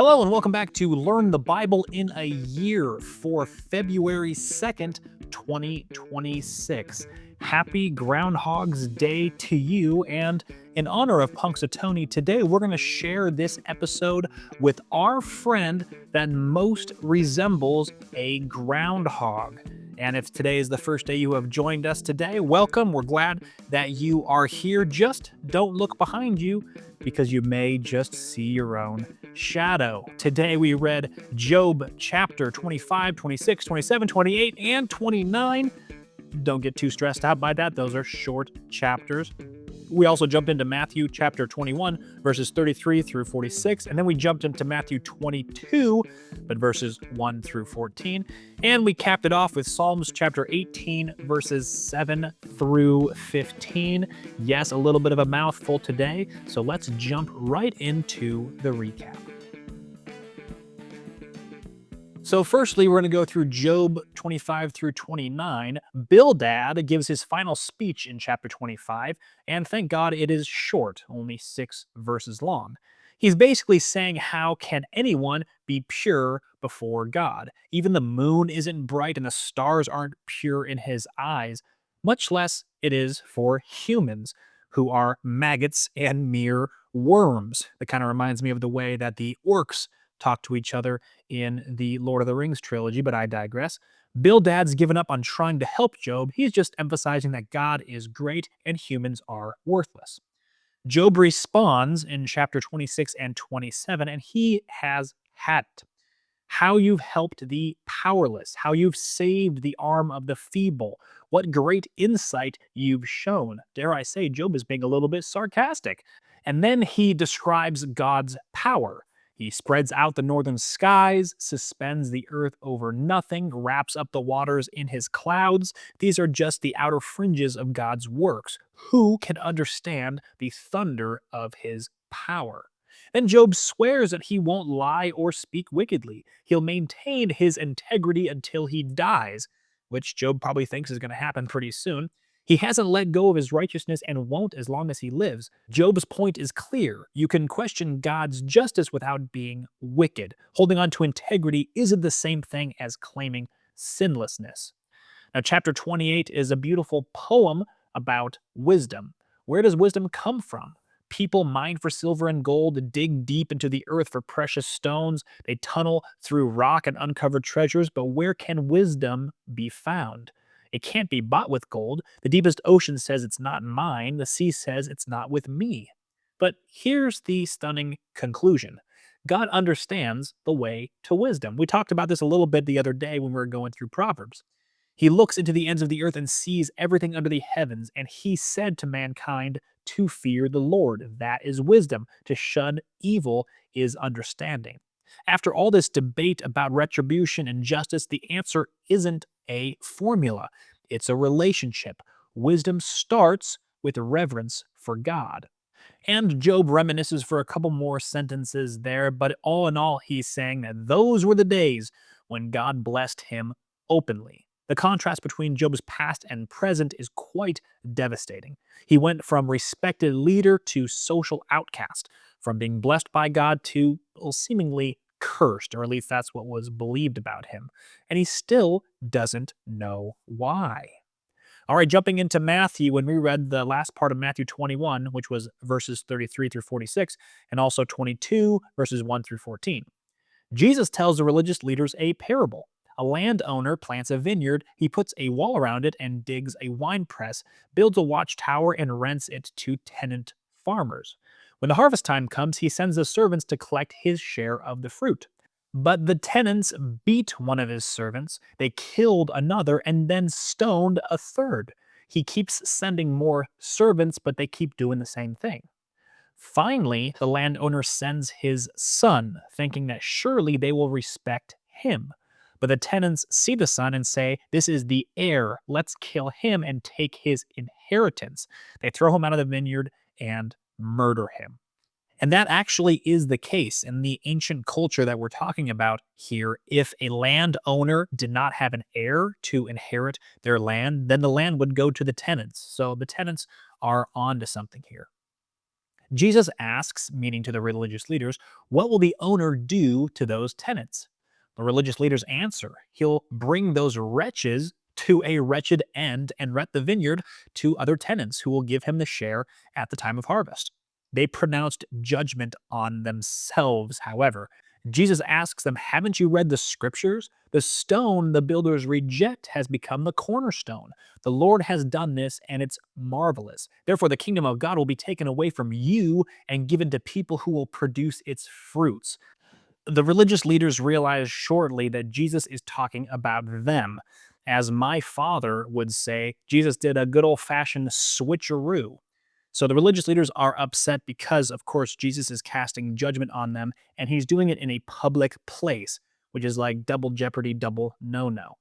Hello and welcome back to Learn the Bible in a Year for February 2nd, 2026. Happy Groundhog's Day to you, and in honor of Punxsutawney, today we're going to share this episode with our friend that most resembles a groundhog. And if today is the first day you have joined us today, welcome. We're glad that you are here. Just don't look behind you because you may just see your own shadow. Today we read Job chapter 25, 26, 27, 28, and 29. Don't get too stressed out by that. Those are short chapters. We also jumped into Matthew chapter 21, verses 33 through 46, and then we jumped into Matthew 22, but verses 1 through 14, and we capped it off with Psalms chapter 18, verses 7 through 15. Yes, a little bit of a mouthful today, so let's jump right into the recap. So firstly, we're going to go through Job 25 through 29. Bildad gives his final speech in chapter 25, and thank God it is short, only 6 verses long. He's basically saying, how can anyone be pure before God? Even the moon isn't bright and the stars aren't pure in his eyes, much less it is for humans who are maggots and mere worms. That kind of reminds me of the way that the orcs talk to each other in the Lord of the Rings trilogy, but I digress. Bildad's given up on trying to help Job. He's just emphasizing that God is great and humans are worthless. Job responds in chapter 26 and 27, and he has had it. How you've helped the powerless, how you've saved the arm of the feeble, what great insight you've shown. Dare I say, Job is being a little bit sarcastic. And then he describes God's power. He spreads out the northern skies, suspends the earth over nothing, wraps up the waters in his clouds. These are just the outer fringes of God's works. Who can understand the thunder of his power? Then Job swears that he won't lie or speak wickedly. He'll maintain his integrity until he dies, which Job probably thinks is going to happen pretty soon. He hasn't let go of his righteousness and won't as long as he lives. Job's point is clear. You can question God's justice without being wicked. Holding on to integrity isn't the same thing as claiming sinlessness. Now, chapter 28 is a beautiful poem about wisdom. Where does wisdom come from? People mine for silver and gold, dig deep into the earth for precious stones. They tunnel through rock and uncover treasures, but where can wisdom be found? It can't be bought with gold. The deepest ocean says it's not mine. The sea says it's not with me. But here's the stunning conclusion. God understands the way to wisdom. We talked about this a little bit the other day when we were going through Proverbs. He looks into the ends of the earth and sees everything under the heavens, and he said to mankind to fear the Lord. That is wisdom. To shun evil is understanding. After all this debate about retribution and justice, the answer isn't a formula, it's a relationship. Wisdom starts with reverence for God. And Job reminisces for a couple more sentences there, but all in all, he's saying that those were the days when God blessed him openly. The contrast between Job's past and present is quite devastating. He went from respected leader to social outcast, from being blessed by God to seemingly cursed, or at least that's what was believed about him. And he still doesn't know why. All right, jumping into Matthew, when we read the last part of Matthew 21, which was verses 33 through 46, and also 22, verses 1 through 14, Jesus tells the religious leaders a parable. A landowner plants a vineyard, he puts a wall around it and digs a wine press, builds a watchtower, and rents it to tenant farmers. When the harvest time comes, he sends the servants to collect his share of the fruit. But the tenants beat one of his servants, they killed another, and then stoned a third. He keeps sending more servants, but they keep doing the same thing. Finally, the landowner sends his son, thinking that surely they will respect him. But the tenants see the son and say, "This is the heir. Let's kill him and take his inheritance." They throw him out of the vineyard and murder him. And that actually is the case in the ancient culture that we're talking about here. If a landowner did not have an heir to inherit their land, then the land would go to the tenants. So the tenants are onto something here. Jesus asks, meaning to the religious leaders, what will the owner do to those tenants? The religious leaders answer, he'll bring those wretches to a wretched end and rent the vineyard to other tenants who will give him the share at the time of harvest. They pronounced judgment on themselves, however. Jesus asks them, haven't you read the scriptures? The stone the builders reject has become the cornerstone. The Lord has done this, and it's marvelous. Therefore, the kingdom of God will be taken away from you and given to people who will produce its fruits. The religious leaders realized shortly that Jesus is talking about them. As my father would say, Jesus did a good old fashioned switcheroo. So the religious leaders are upset because, of course, Jesus is casting judgment on them and he's doing it in a public place, which is like double jeopardy, double no no.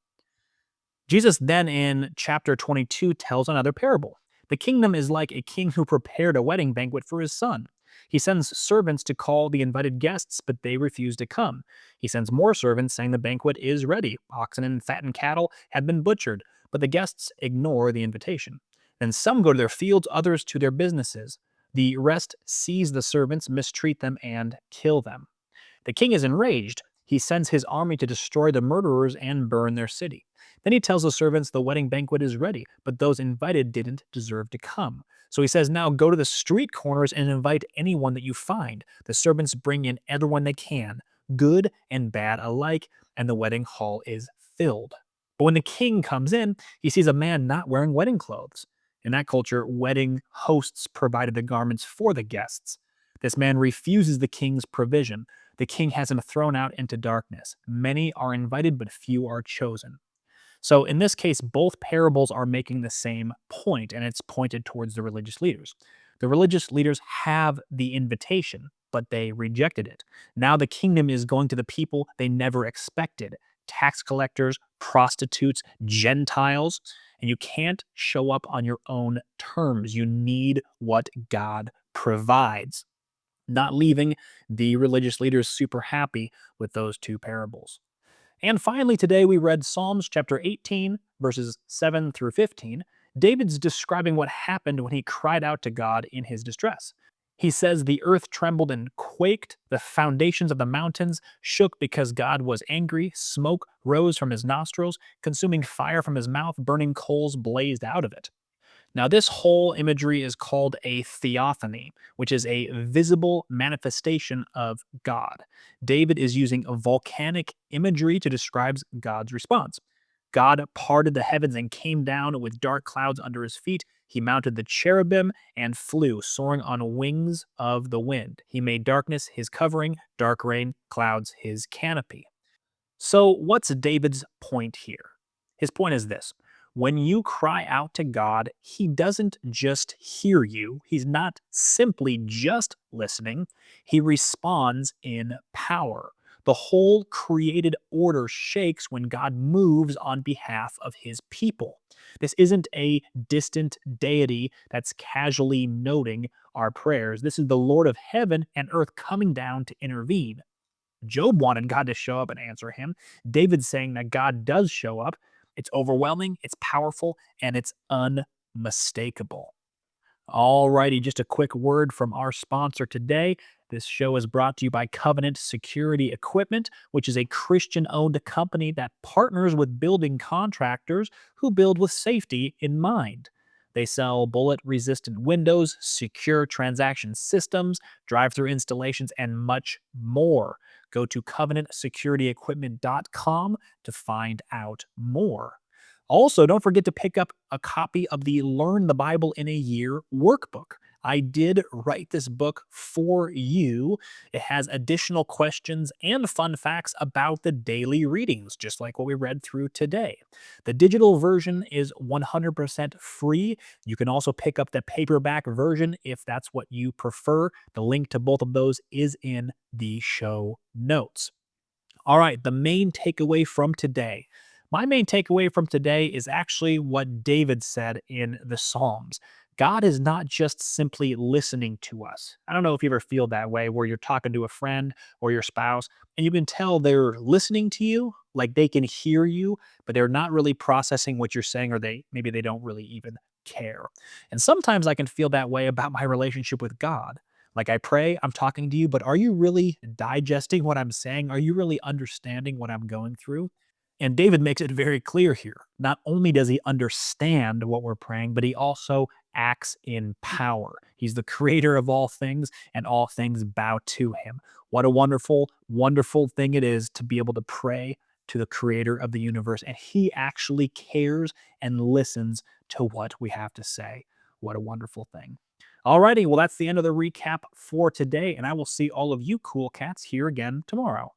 Jesus then in chapter 22 tells another parable. The kingdom is like a king who prepared a wedding banquet for his son. He sends servants to call the invited guests, but they refuse to come. He sends more servants saying the banquet is ready. Oxen and fattened cattle have been butchered, but the guests ignore the invitation. Then some go to their fields, others to their businesses. The rest seize the servants, mistreat them, and kill them. The king is enraged. He sends his army to destroy the murderers and burn their city. Then he tells the servants the wedding banquet is ready, but those invited didn't deserve to come. So he says, now go to the street corners and invite anyone that you find. The servants bring in everyone they can, good and bad alike, and the wedding hall is filled. But when the king comes in, he sees a man not wearing wedding clothes. In that culture, wedding hosts provided the garments for the guests. This man refuses the king's provision. The king has him thrown out into darkness. Many are invited, but few are chosen. So in this case, both parables are making the same point, and it's pointed towards the religious leaders. The religious leaders have the invitation, but they rejected it. Now the kingdom is going to the people they never expected: tax collectors, prostitutes, Gentiles. And you can't show up on your own terms. You need what God provides. Not leaving the religious leaders super happy with those two parables. And finally, today we read Psalms chapter 18, verses 7 through 15. David's describing what happened when he cried out to God in his distress. He says, the earth trembled and quaked, the foundations of the mountains shook because God was angry, smoke rose from his nostrils, consuming fire from his mouth, burning coals blazed out of it. Now, this whole imagery is called a theophany, which is a visible manifestation of God. David is using a volcanic imagery to describe God's response. God parted the heavens and came down with dark clouds under his feet. He mounted the cherubim and flew, soaring on wings of the wind. He made darkness his covering, dark rain clouds his canopy. So, what's David's point here? His point is this: when you cry out to God, he doesn't just hear you, he's not simply just listening, he responds in power. The whole created order shakes when God moves on behalf of his people. This isn't a distant deity that's casually noting our prayers. This is the Lord of heaven and earth coming down to intervene. Job wanted God to show up and answer him. David's saying that God does show up. It's overwhelming, it's powerful, and it's unmistakable. Alrighty, just a quick word from our sponsor today. This show is brought to you by Covenant Security Equipment, which is a Christian-owned company that partners with building contractors who build with safety in mind. They sell bullet-resistant windows, secure transaction systems, drive-through installations, and much more. Go to covenantsecurityequipment.com to find out more. Also, don't forget to pick up a copy of the Learn the Bible in a Year workbook. I did write this book for you. It has additional questions and fun facts about the daily readings, just like what we read through today. The digital version is 100% free. You can also pick up the paperback version if that's what you prefer. The link to both of those is in the show notes. All right, the main takeaway from today. My main takeaway from today is actually what David said in the Psalms. God is not just simply listening to us. I don't know if you ever feel that way where you're talking to a friend or your spouse and you can tell they're listening to you, like they can hear you, but they're not really processing what you're saying, or maybe they don't really even care. And sometimes I can feel that way about my relationship with God. Like I pray, I'm talking to you, but are you really digesting what I'm saying? Are you really understanding what I'm going through? And David makes it very clear here. Not only does he understand what we're praying, but he also acts in power. He's the creator of all things, and all things bow to him. What a wonderful, wonderful thing it is to be able to pray to the creator of the universe. And he actually cares and listens to what we have to say. What a wonderful thing. Alrighty, well, that's the end of the recap for today, and I will see all of you cool cats here again tomorrow.